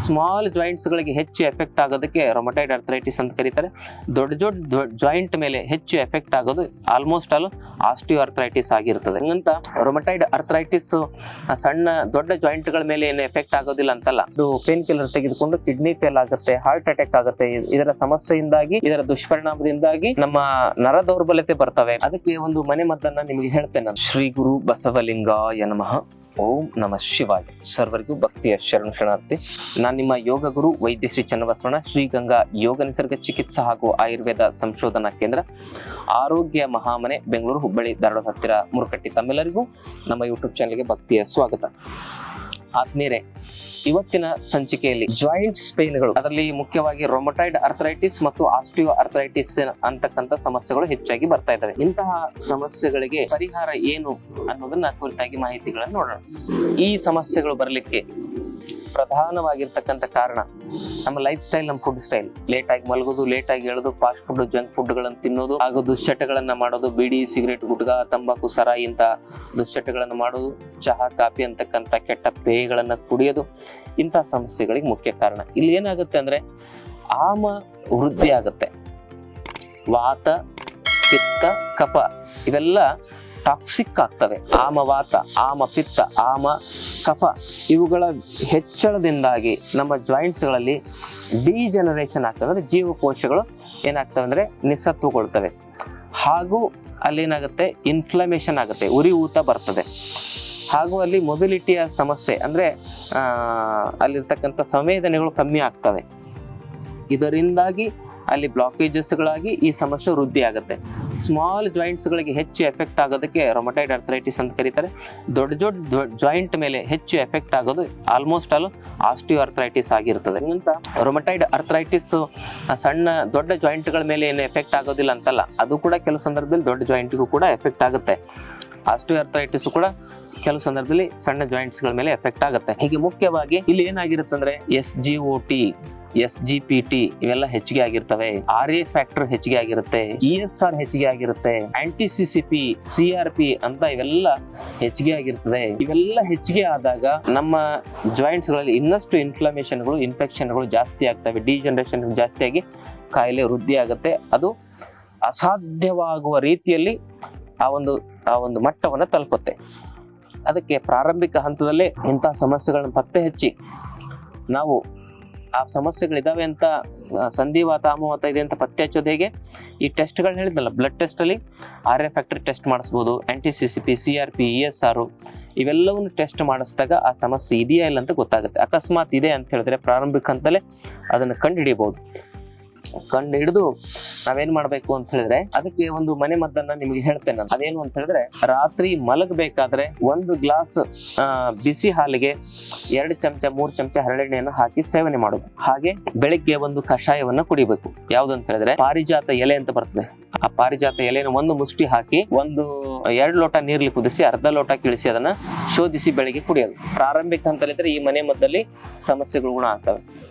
Small joints ಗಳಿಗೆ ಹೆಚ್ಚು effect ಆಗೋದಕ್ಕೆ ರೊಮಟೈಡ್ ಅರ್ಥರೈಟಿಸ್ ಅಂತ ಕರೀತಾರೆ. ದೊಡ್ಡ ಜಾಯಿಂಟ್ ಮೇಲೆ ಹೆಚ್ಚು ಎಫೆಕ್ಟ್ ಆಗೋದು ಆಲ್ಮೋಸ್ಟ್ ಆಲ್ ಆಸ್ಟಿಯೋ ಅರ್ಥರೈಟಿಸ್ ಆಗಿರ್ತದೆ. ಹಂಗಂತ ರೊಮಟೈಡ್ ಅರ್ಥರೈಟಿಸ್ ಸಣ್ಣ ದೊಡ್ಡ ಜಾಯಿಂಟ್ ಗಳ ಮೇಲೆ ಏನು ಎಫೆಕ್ಟ್ ಆಗೋದಿಲ್ಲ ಅಂತಲ್ಲ. ಇದು ಪೇನ್ ಕಿಲ್ಲರ್ ತೆಗೆದುಕೊಂಡು ಕಿಡ್ನಿ ಫೇಲ್ ಆಗುತ್ತೆ, ಹಾರ್ಟ್ ಅಟ್ಯಾಕ್ ಆಗುತ್ತೆ. ಇದರ ಸಮಸ್ಯೆಯಿಂದಾಗಿ, ಇದರ ದುಷ್ಪರಿಣಾಮದಿಂದಾಗಿ ನಮ್ಮ ನರ ದೌರ್ಬಲ್ಯತೆ ಬರ್ತವೆ. ಅದಕ್ಕೆ ಒಂದು ಮನೆ ಮದ್ದನ್ನ ನಿಮಗೆ ಹೇಳ್ತೇನೆ ನಾನು. ಶ್ರೀ ಗುರು ಬಸವಲಿಂಗಾಯ ನಮಃ. ಓಂ ನಮಃ ಶಿವಾಯ. ಸರ್ವರಿಗೂ ಭಕ್ತಿಯ ಶರಣಾರ್ಥಿ. ನಾನು ನಿಮ್ಮ ಯೋಗ ಗುರು ವೈದ್ಯ ಶ್ರೀ ಚನ್ನಬಸವಣ್ಣ, ಶ್ರೀಗಂಗಾ ಯೋಗ ನಿಸರ್ಗ ಚಿಕಿತ್ಸಾ ಹಾಗೂ ಆಯುರ್ವೇದ ಸಂಶೋಧನಾ ಕೇಂದ್ರ, ಆರೋಗ್ಯ ಮಹಾಮನೆ, ಬೆಂಗಳೂರು, ಹುಬ್ಬಳ್ಳಿ, ಧಾರವಾಡ ಹತ್ತಿರ ಮುರುಕಟ್ಟಿ. ತಮ್ಮೆಲ್ಲರಿಗೂ ನಮ್ಮ ಯೂಟ್ಯೂಬ್ ಚಾನಲ್ಗೆ ಭಕ್ತಿಯ ಸ್ವಾಗತ. ಆತ್ಮೀಯರೇ, ಇವತ್ತಿನ ಸಂಚಿಕೆಯಲ್ಲಿ ಜಾಯಿಂಟ್ಸ್ ಪೇನ್ಗಳು, ಅದರಲ್ಲಿ ಮುಖ್ಯವಾಗಿ ರೊಮಟೈಡ್ ಅರ್ಥರೈಟಿಸ್ ಮತ್ತು ಆಸ್ಟಿಯೋ ಅರ್ಥರೈಟಿಸ್ ಅಂತಕ್ಕಂಥ ಸಮಸ್ಯೆಗಳು ಹೆಚ್ಚಾಗಿ ಬರ್ತಾ ಇದ್ದಾವೆ. ಇಂತಹ ಸಮಸ್ಯೆಗಳಿಗೆ ಪರಿಹಾರ ಏನು ಅನ್ನೋದನ್ನ ಕುರಿತಾಗಿ ಮಾಹಿತಿಗಳನ್ನು ನೋಡೋಣ. ಈ ಸಮಸ್ಯೆಗಳು ಬರಲಿಕ್ಕೆ ಪ್ರಧಾನವಾಗಿರ್ತಕ್ಕಂಥ ಕಾರಣ ನಮ್ಮ ಲೈಫ್ ಸ್ಟೈಲ್, ನಮ್ಮ ಫುಡ್ ಸ್ಟೈಲ್. ಲೇಟ್ ಆಗಿ ಮಲಗೋದು, ಲೇಟ್ ಆಗಿ ಹೇಳೋದು, ಫಾಸ್ಟ್ ಫುಡ್, ಜಂಕ್ ಫುಡ್ ಗಳನ್ನು ತಿನ್ನೋದು, ಹಾಗೂ ದುಶ್ಚಟಗಳನ್ನ ಮಾಡೋದು, ಬೀಡಿ, ಸಿಗರೇಟ್, ಗುಟ್ಕಾ, ತಂಬಾಕು, ಸರಾಯಿ ಇಂತ ದುಶ್ಚಟಗಳನ್ನ ಮಾಡೋದು, ಚಹಾ, ಕಾಫಿ ಅಂತಕ್ಕಂಥ ಕೆಟ್ಟ ಪೇಯಗಳನ್ನ ಕುಡಿಯೋದು, ಇಂತಹ ಸಮಸ್ಯೆಗಳಿಗೆ ಮುಖ್ಯ ಕಾರಣ. ಇಲ್ಲಿ ಏನಾಗುತ್ತೆ ಅಂದ್ರೆ ಆಮ ವೃದ್ಧಿ ಆಗುತ್ತೆ. ವಾತ, ಪಿತ್ತ, ಕಫ ಇವೆಲ್ಲ ಟಾಕ್ಸಿಕ್ ಆಗ್ತವೆ. ಆಮವಾತ, ಆಮ ಪಿತ್ತ, ಆಮ ಕಫ ಇವುಗಳ ಹೆಚ್ಚಳದಿಂದಾಗಿ ನಮ್ಮ ಜಾಯಿಂಟ್ಸ್ ಗಳಲ್ಲಿ ಡಿಜನರೇಷನ್ ಆಗ್ತವೆ. ಅಂದ್ರೆ ಜೀವಕೋಶಗಳು ಏನಾಗ್ತವೆ ಅಂದ್ರೆ ನಿಸ್ಸತ್ವಗೊಳ್ತವೆ. ಹಾಗೂ ಅಲ್ಲೇನಾಗುತ್ತೆ, ಇನ್ಫ್ಲಮೇಷನ್ ಆಗುತ್ತೆ, ಉರಿ ಊತ ಬರ್ತದೆ. ಹಾಗೂ ಅಲ್ಲಿ ಮೊಬಿಲಿಟಿಯ ಸಮಸ್ಯೆ, ಅಂದ್ರೆ ಅಲ್ಲಿರ್ತಕ್ಕಂಥ ಸಂವೇದನೆಗಳು ಕಮ್ಮಿ ಆಗ್ತವೆ. ಇದರಿಂದಾಗಿ ಅಲ್ಲಿ ಬ್ಲಾಕೇಜಸ್ಗಳಾಗಿ ಈ ಸಮಸ್ಯೆ ವೃದ್ಧಿ ಆಗುತ್ತೆ. ಸ್ಮಾಲ್ ಜಾಯಿಂಟ್ಸ್ ಗಳಿಗೆ ಹೆಚ್ಚು ಎಫೆಕ್ಟ್ ಆಗೋದಕ್ಕೆ ರೊಮಟೈಡ್ ಅರ್ಥರೈಟಿಸ್ ಅಂತ ಕರೀತಾರೆ. ದೊಡ್ಡ ಜಾಯಿಂಟ್ ಮೇಲೆ ಹೆಚ್ಚು ಎಫೆಕ್ಟ್ ಆಗೋದು ಆಲ್ಮೋಸ್ಟ್ ಆಲ್ ಆಸ್ಟಿಯೋ ಅರ್ಥರೈಟಿಸ್ ಆಗಿರ್ತದೆ. ಅಂತ ರೊಮಟೈಡ್ ಅರ್ಥರೈಟಿಸ್ ಸಣ್ಣ ದೊಡ್ಡ ಜಾಯಿಂಟ್ ಗಳ ಮೇಲೆ ಏನು ಎಫೆಕ್ಟ್ ಆಗೋದಿಲ್ಲ ಅಂತಲ್ಲ, ಅದು ಕೂಡ ಕೆಲವು ಸಂದರ್ಭದಲ್ಲಿ ದೊಡ್ಡ ಜಾಯಿಂಟ್ಗೂ ಕೂಡ ಎಫೆಕ್ಟ್ ಆಗುತ್ತೆ. ಆಸ್ಟಿಯೋ ಅರ್ಥರೈಟಿಸ್ ಕೂಡ ಕೆಲವು ಸಂದರ್ಭದಲ್ಲಿ ಸಣ್ಣ ಜಾಯಿಂಟ್ಸ್ ಗಳ ಮೇಲೆ ಎಫೆಕ್ಟ್ ಆಗುತ್ತೆ. ಹೀಗೆ ಮುಖ್ಯವಾಗಿ ಇಲ್ಲಿ ಏನಾಗಿರುತ್ತೆ ಅಂದ್ರೆ SGOT, SGPT ಇವೆಲ್ಲ ಹೆಚ್ಚಿಗೆ ಆಗಿರ್ತವೆ. RA ಫ್ಯಾಕ್ಟರ್ ಹೆಚ್ಚಿಗೆ ಆಗಿರುತ್ತೆ, ESR ಹೆಚ್ಚಿಗೆ ಆಗಿರುತ್ತೆ, ANT-CCP, CRP ಅಂತ ಇವೆಲ್ಲ ಹೆಚ್ಚಿಗೆ ಆಗಿರ್ತದೆ. ಇವೆಲ್ಲ ಹೆಚ್ಚಿಗೆ ಆದಾಗ ನಮ್ಮ ಜಾಯಿಂಟ್ಸ್ ಗಳಲ್ಲಿ ಇನ್ನಷ್ಟು ಇನ್ಫ್ಲಮೇಷನ್ಗಳು, ಇನ್ಫೆಕ್ಷನ್ಗಳು ಜಾಸ್ತಿ ಆಗ್ತವೆ. ಡಿಜನರೇಷನ್ ಜಾಸ್ತಿ ಆಗಿ ಕಾಯಿಲೆ ವೃದ್ಧಿ ಆಗುತ್ತೆ. ಅದು ಅಸಾಧ್ಯವಾಗುವ ರೀತಿಯಲ್ಲಿ ಆ ಒಂದು ಮಟ್ಟವನ್ನ ತಲುಪುತ್ತೆ. ಅದಕ್ಕೆ ಪ್ರಾರಂಭಿಕ ಹಂತದಲ್ಲೇ ಇಂತಹ ಸಮಸ್ಯೆಗಳನ್ನ ಪತ್ತೆ ಹಚ್ಚಿ ನಾವು ಆ ಸಮಸ್ಯೆಗಳಿದಾವೆ ಅಂತ, ಸಂಧಿವಾತ, ಆಮವಾತ ಇದೆ ಅಂತ ಪತ್ತೆ ಹಚ್ಚೋದು ಹೇಗೆ, ಈ ಟೆಸ್ಟ್ಗಳನ್ನ ಹೇಳಿದ್ನಲ್ಲ, ಬ್ಲಡ್ ಟೆಸ್ಟ್ ಅಲ್ಲಿ RA ಫ್ಯಾಕ್ಟರ್ ಟೆಸ್ಟ್ ಮಾಡಿಸ್ಬೋದು, ANT-CCP, CRP, ESR ಇವೆಲ್ಲವನ್ನು ಟೆಸ್ಟ್ ಮಾಡಿಸಿದಾಗ ಆ ಸಮಸ್ಯೆ ಇದೆಯಾ ಇಲ್ಲ ಅಂತ ಗೊತ್ತಾಗುತ್ತೆ. ಅಕಸ್ಮಾತ್ ಇದೆ ಅಂತ ಹೇಳಿದ್ರೆ ಪ್ರಾರಂಭಿಕ ಹಂತದಲ್ಲೇ ಅದನ್ನು ಕಂಡು ಹಿಡಿಯಬಹುದು. ಕಂಡು ಹಿಡಿದು ನಾವೇನ್ ಮಾಡ್ಬೇಕು ಅಂತ ಹೇಳಿದ್ರೆ, ಅದಕ್ಕೆ ಒಂದು ಮನೆ ಮದ್ದನ್ನ ನಿಮ್ಗೆ ಹೇಳ್ತೇನೆ ನಾನು. ಅದೇನು ಅಂತ ಹೇಳಿದ್ರೆ, ರಾತ್ರಿ ಮಲಗಬೇಕಾದ್ರೆ 1 ಗ್ಲಾಸ್ ಬಿಸಿ ಹಾಲಿಗೆ 2 ಚಮಚ 3 ಚಮಚ ಹರಳೆಣ್ಣೆಯನ್ನು ಹಾಕಿ ಸೇವನೆ ಮಾಡೋದು. ಹಾಗೆ ಬೆಳಿಗ್ಗೆ ಒಂದು ಕಷಾಯವನ್ನ ಕುಡಿಬೇಕು. ಯಾವ್ದಂತ ಹೇಳಿದ್ರೆ ಪಾರಿಜಾತ ಎಲೆ ಅಂತ ಬರ್ತದೆ. ಆ ಪಾರಿಜಾತ ಎಲೆನ 1 ಮುಷ್ಟಿ ಹಾಕಿ 2 ಲೋಟ ನೀರ್ಲಿ ಕುದಿಸಿ ಅರ್ಧ ಲೋಟ ಕಿಳಿಸಿ ಅದನ್ನ ಶೋಧಿಸಿ ಬೆಳಿಗ್ಗೆ ಕುಡಿಯೋದು. ಪ್ರಾರಂಭಿಕ ಹಂತದಲ್ಲಿದ್ರೆ ಈ ಮನೆ ಮದ್ದಲ್ಲಿ ಸಮಸ್ಯೆಗಳು ಗುಣ ಆಗ್ತವೆ.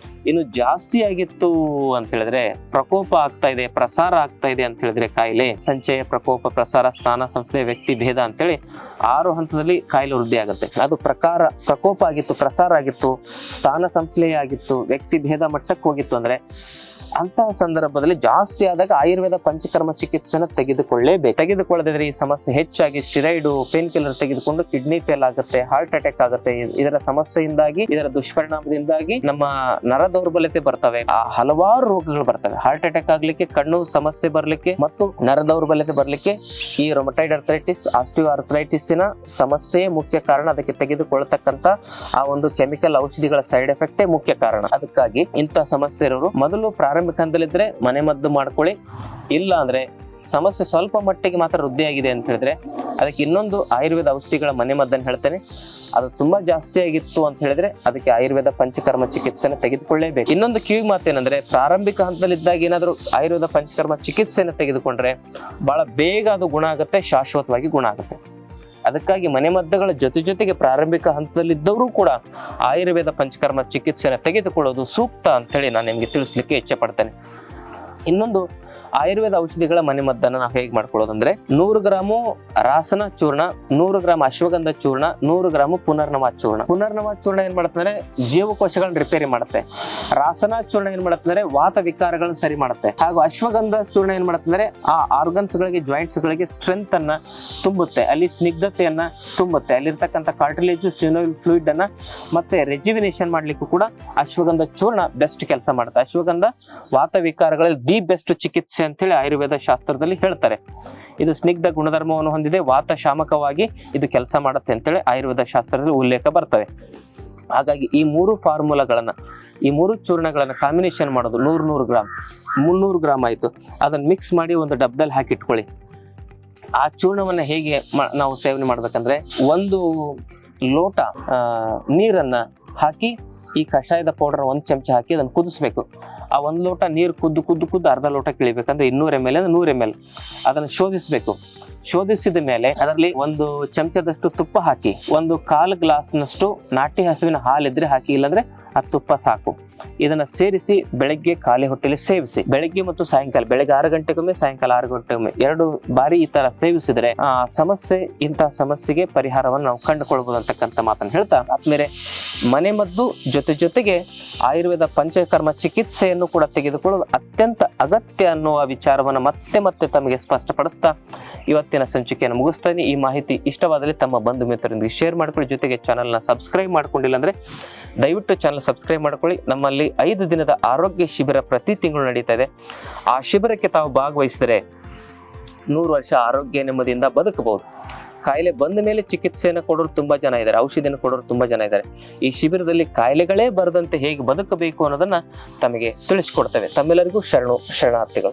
ಇನ್ನು ಜಾಸ್ತಿ ಆಗಿತ್ತು ಅಂತ ಹೇಳಿದ್ರೆ, ಪ್ರಕೋಪ ಆಗ್ತಾ ಇದೆ, ಪ್ರಸಾರ ಆಗ್ತಾ ಇದೆ ಅಂತ ಹೇಳಿದ್ರೆ, ಕಾಯಿಲೆ ಸಂಚಯ, ಪ್ರಕೋಪ, ಪ್ರಸಾರ, ಸ್ಥಾನ, ಸಂಸ್ಥೆ, ವ್ಯಕ್ತಿ ಭೇದ ಅಂತೇಳಿ 6 ಹಂತದಲ್ಲಿ ಕಾಯಿಲೆ ವೃದ್ಧಿ ಆಗುತ್ತೆ. ಅದು ಪ್ರಕೋಪ ಆಗಿತ್ತು, ಪ್ರಸಾರ ಆಗಿತ್ತು, ಸ್ಥಾನ ಸಂಸ್ಥೆ ಆಗಿತ್ತು, ವ್ಯಕ್ತಿ ಭೇದ ಮಟ್ಟಕ್ಕೆ ಹೋಗಿತ್ತು ಅಂದ್ರೆ ಅಂತಹ ಸಂದರ್ಭದಲ್ಲಿ ಜಾಸ್ತಿ ಆದಾಗ ಆಯುರ್ವೇದ ಪಂಚಕರ್ಮ ಚಿಕಿತ್ಸೆನ ತೆಗೆದುಕೊಳ್ಳದಿದ್ರೆ ಈ ಸಮಸ್ಯೆ ಹೆಚ್ಚಾಗಿ ಸ್ಟಿರಾಯ್ಡ್, ಪೇನ್ ಕಿಲ್ಲರ್ ತೆಗೆದುಕೊಂಡು ಕಿಡ್ನಿ ಫೇಲ್ ಆಗುತ್ತೆ, ಹಾರ್ಟ್ ಅಟ್ಯಾಕ್ ಆಗುತ್ತೆ. ಇದರ ಸಮಸ್ಯೆಯಿಂದಾಗಿ, ಇದರ ದುಷ್ಪರಿಣಾಮದಿಂದಾಗಿ ನಮ್ಮ ನರ ದೌರ್ಬಲ್ಯತೆ ಬರ್ತವೆ. ಹಲವಾರು ರೋಗಗಳು ಬರ್ತವೆ. ಹಾರ್ಟ್ ಅಟ್ಯಾಕ್ ಆಗ್ಲಿಕ್ಕೆ, ಕಣ್ಣು ಸಮಸ್ಯೆ ಬರ್ಲಿಕ್ಕೆ ಮತ್ತು ನರ ದೌರ್ಬಲ್ಯತೆ ಬರ್ಲಿಕ್ಕೆ ಈ ರೊಮಟೈಡ್ ಅರ್ಥರೈಟಿಸ್, ಆಸ್ಟಿಯೋ ಅರ್ಥರೈಟಿಸ್ನ ಸಮಸ್ಯೆ ಮುಖ್ಯ ಕಾರಣ. ಅದಕ್ಕೆ ತೆಗೆದುಕೊಳ್ಳತಕ್ಕಂತ ಆ ಒಂದು ಕೆಮಿಕಲ್ ಔಷಧಿಗಳ ಸೈಡ್ ಎಫೆಕ್ಟೇ ಮುಖ್ಯ ಕಾರಣ. ಅದಕ್ಕಾಗಿ ಇಂತಹ ಸಮಸ್ಯೆ ಇರೋರು ಮೊದಲು ಪ್ರಾರಂಭಿಕ ಹಂತದಲ್ಲಿದ್ರೆ ಮನೆ ಮದ್ದು ಮಾಡ್ಕೊಳ್ಳಿ. ಇಲ್ಲ ಅಂದ್ರೆ ಸಮಸ್ಯೆ ಸ್ವಲ್ಪ ಮಟ್ಟಿಗೆ ಮಾತ್ರ ವೃದ್ಧಿ ಆಗಿದೆ ಅಂತ ಹೇಳಿದ್ರೆ ಅದಕ್ಕೆ ಇನ್ನೊಂದು ಆಯುರ್ವೇದ ಔಷಧಿಗಳ ಮನೆ ಮದ್ದನ್ನು ಹೇಳ್ತೇನೆ. ಅದು ತುಂಬಾ ಜಾಸ್ತಿ ಆಗಿತ್ತು ಅಂತ ಹೇಳಿದ್ರೆ ಅದಕ್ಕೆ ಆಯುರ್ವೇದ ಪಂಚಕರ್ಮ ಚಿಕಿತ್ಸೆನ ತೆಗೆದುಕೊಳ್ಳೇಬೇಕು. ಇನ್ನೊಂದು ಕಿವಿ ಮಾತೇನಂದ್ರೆ, ಪ್ರಾರಂಭಿಕ ಹಂತದಲ್ಲಿದ್ದಾಗ ಏನಾದ್ರು ಆಯುರ್ವೇದ ಪಂಚಕರ್ಮ ಚಿಕಿತ್ಸೆನ ತೆಗೆದುಕೊಂಡ್ರೆ ಬಹಳ ಬೇಗ ಅದು ಗುಣ ಆಗುತ್ತೆ, ಶಾಶ್ವತವಾಗಿ ಗುಣ ಆಗುತ್ತೆ. ಅದಕ್ಕಾಗಿ ಮನೆ ಮದ್ದುಗಳ ಜೊತೆಗೆ ಪ್ರಾರಂಭಿಕ ಹಂತದಲ್ಲಿದ್ದವರು ಕೂಡ ಆಯುರ್ವೇದ ಪಂಚಕರ್ಮ ಚಿಕಿತ್ಸೆನ ತೆಗೆದುಕೊಳ್ಳೋದು ಸೂಕ್ತ ಅಂತ ಹೇಳಿ ನಾನು ನಿಮಗೆ ತಿಳಿಸ್ಲಿಕ್ಕೆ ಇಚ್ಛೆ ಪಡ್ತೇನೆ. ಇನ್ನೊಂದು ಆಯುರ್ವೇದ ಔಷಧಿಗಳ ಮನೆಮದ್ದನ್ನು ನಾವು ಹೇಗೆ ಮಾಡ್ಕೊಳ್ಳೋದಂದ್ರೆ 100 ಗ್ರಾಮು ರಾಸನ ಚೂರ್ಣ, 100 ಗ್ರಾಮ್ ಅಶ್ವಗಂಧ ಚೂರ್ಣ, 100 ಗ್ರಾಮು ಪುನರ್ನವ ಚೂರ್ಣ. ಪುನರ್ನವ ಚೂರ್ಣ ಏನ್ ಮಾಡುತ್ತೆ ಜೀವಕೋಶಗಳನ್ನ ರಿಪೇರಿ ಮಾಡುತ್ತೆ. ರಾಸನ ಚೂರ್ಣ ಏನ್ ಮಾಡುತ್ತೆ ವಾತ ವಿಕಾರಗಳನ್ನ ಸರಿ ಮಾಡುತ್ತೆ. ಹಾಗೂ ಅಶ್ವಗಂಧ ಚೂರ್ಣ ಏನ್ ಮಾಡುತ್ತೆ ಆ ಆರ್ಗನ್ಸ್ ಗಳಿಗೆ, ಜಾಯಿಂಟ್ಸ್ ಗಳಿಗೆ ಸ್ಟ್ರೆಂತ್ ಅನ್ನ ತುಂಬುತ್ತೆ, ಅಲ್ಲಿ ಸ್ನಿಗ್ಧತೆಯನ್ನ ತುಂಬುತ್ತೆ, ಅಲ್ಲಿರ್ತಕ್ಕಂಥ ಕಾರ್ಟಿಲೇಜ್ ಸಿನೋಯಿಲ್ ಫ್ಲೂಯಿಡ್ ಅನ್ನ ಮತ್ತೆ ರೆಜಿವಿನೇಷನ್ ಮಾಡ್ಲಿಕ್ಕೂ ಕೂಡ ಅಶ್ವಗಂಧ ಚೂರ್ಣ ಬೆಸ್ಟ್ ಕೆಲಸ ಮಾಡುತ್ತೆ. ಅಶ್ವಗಂಧ ವಾತ ವಿಕಾರಗಳಲ್ಲಿ ದಿ ಬೆಸ್ಟ್ ಚಿಕಿತ್ಸೆ ಅಂತ ಹೇಳಿ ಆಯುರ್ವೇದ ಶಾಸ್ತ್ರದಲ್ಲಿ ಹೇಳ್ತಾರೆ. ಇದು ಸ್ನಿಗ್ಧ ಗುಣಧರ್ಮವನ್ನು ಹೊಂದಿದೆ, ವಾತ ಶಾಮಕವಾಗಿ ಇದು ಕೆಲಸ ಮಾಡುತ್ತೆ ಅಂತೇಳಿ ಆಯುರ್ವೇದ ಶಾಸ್ತ್ರದಲ್ಲಿ ಉಲ್ಲೇಖ ಬರ್ತವೆ. ಹಾಗಾಗಿ ಈ 3 ಫಾರ್ಮುಲಾಗಳನ್ನ, ಈ 3 ಚೂರ್ಣಗಳನ್ನ ಕಾಂಬಿನೇಷನ್ ಮಾಡೋದು 100 ಗ್ರಾಮ್ 300 ಗ್ರಾಮ್ ಆಯ್ತು, ಅದನ್ನ ಮಿಕ್ಸ್ ಮಾಡಿ ಒಂದು ಡಬ್ಬದಲ್ಲಿ ಹಾಕಿ ಇಟ್ಕೊಳ್ಳಿ. ಆ ಚೂರ್ಣವನ್ನ ಹೇಗೆ ನಾವು ಸೇವನೆ ಮಾಡ್ಬೇಕಂದ್ರೆ 1 ಲೋಟ ನೀರನ್ನ ಹಾಕಿ ಈ ಕಷಾಯದ ಪೌಡರ್ 1 ಚಮಚ ಹಾಕಿ ಅದನ್ನು ಕುದಿಸ್ಬೇಕು. ಆ 1 ಲೋಟ ನೀರು ಕುದ್ದು ಅರ್ಧ ಲೋಟ ಕಿಳಿಬೇಕಂದ್ರೆ 200 ml ಅಂದ್ರೆ 100 ml ಅದನ್ನು ಶೋಧಿಸಬೇಕು. ಶೋಧಿಸಿದ ಮೇಲೆ ಅದರಲ್ಲಿ 1 ಚಮಚದಷ್ಟು ತುಪ್ಪ ಹಾಕಿ, 1/4 ಗ್ಲಾಸ್ನಷ್ಟು ನಾಟಿ ಹಸುವಿನ ಹಾಲಿದ್ರೆ ಹಾಕಿ, ಇಲ್ಲಾಂದ್ರೆ ಆ ತುಪ್ಪ ಸಾಕು. ಇದನ್ನ ಸೇರಿಸಿ ಬೆಳಗ್ಗೆ ಖಾಲಿ ಹೊಟ್ಟೆಲಿ ಸೇವಿಸಿ. ಬೆಳಗ್ಗೆ ಮತ್ತು ಸಾಯಂಕಾಲ, ಬೆಳಗ್ಗೆ 6 ಗಂಟೆಗೊಮ್ಮೆ, ಸಾಯಂಕಾಲ 6 ಗಂಟೆಗೊಮ್ಮೆ 2 ಬಾರಿ ಈ ತರ ಸೇವಿಸಿದ್ರೆ ಆ ಇಂತಹ ಸಮಸ್ಯೆಗೆ ಪರಿಹಾರವನ್ನು ನಾವು ಕಂಡುಕೊಳ್ಬಹುದು ಅಂತಕ್ಕಂಥ ಮಾತನ್ನು ಹೇಳ್ತಾ, ಆದ್ಮೇಲೆ ಮನೆಮದ್ದು ಜೊತೆಗೆ ಆಯುರ್ವೇದ ಪಂಚಕರ್ಮ ಚಿಕಿತ್ಸೆಯನ್ನು ಕೂಡ ತೆಗೆದುಕೊಳ್ಳುವುದು ಅತ್ಯಂತ ಅಗತ್ಯ ಅನ್ನುವ ವಿಚಾರವನ್ನು ಮತ್ತೆ ತಮಗೆ ಸ್ಪಷ್ಟಪಡಿಸ್ತಾ ಇವತ್ತಿನ ಸಂಚಿಕೆಯನ್ನು ಮುಗಿಸ್ತಾನೆ. ಈ ಮಾಹಿತಿ ಇಷ್ಟವಾದಲ್ಲಿ ತಮ್ಮ ಬಂಧು ಮಿತ್ರರೊಂದಿಗೆ ಶೇರ್ ಮಾಡ್ಕೊಳ್ಳಿ. ಜೊತೆಗೆ ಚಾನಲ್ನ ಸಬ್ಸ್ಕ್ರೈಬ್ ಮಾಡ್ಕೊಂಡಿಲ್ಲ ಅಂದ್ರೆ ದಯವಿಟ್ಟು ಚಾನಲ್ ಸಬ್ಸ್ಕ್ರೈಬ್ ಮಾಡ್ಕೊಳ್ಳಿ. ನಮ್ಮಲ್ಲಿ 5 ದಿನದ ಆರೋಗ್ಯ ಶಿಬಿರ ಪ್ರತಿ ತಿಂಗಳು ನಡೀತಾ ಇದೆ. ಆ ಶಿಬಿರಕ್ಕೆ ತಾವು ಭಾಗವಹಿಸಿದರೆ 100 ವರ್ಷ ಆರೋಗ್ಯ ನೆಮ್ಮದಿಯಿಂದ ಬದುಕಬಹುದು. ಕಾಯಿಲೆ ಬಂದ ಮೇಲೆ ಚಿಕಿತ್ಸೆಯನ್ನು ಕೊಡೋರು ತುಂಬಾ ಜನ ಇದ್ದಾರೆ, ಔಷಧಿಯನ್ನು ಕೊಡೋರು ತುಂಬಾ ಜನ ಇದ್ದಾರೆ. ಈ ಶಿಬಿರದಲ್ಲಿ ಕಾಯಿಲೆಗಳೇ ಬರದಂತೆ ಹೇಗೆ ಬದುಕಬೇಕು ಅನ್ನೋದನ್ನ ತಮಗೆ ತಿಳಿಸ್ಕೊಡ್ತೇವೆ. ತಮ್ಮೆಲ್ಲರಿಗೂ ಶರಣಾರ್ಥಿಗಳು.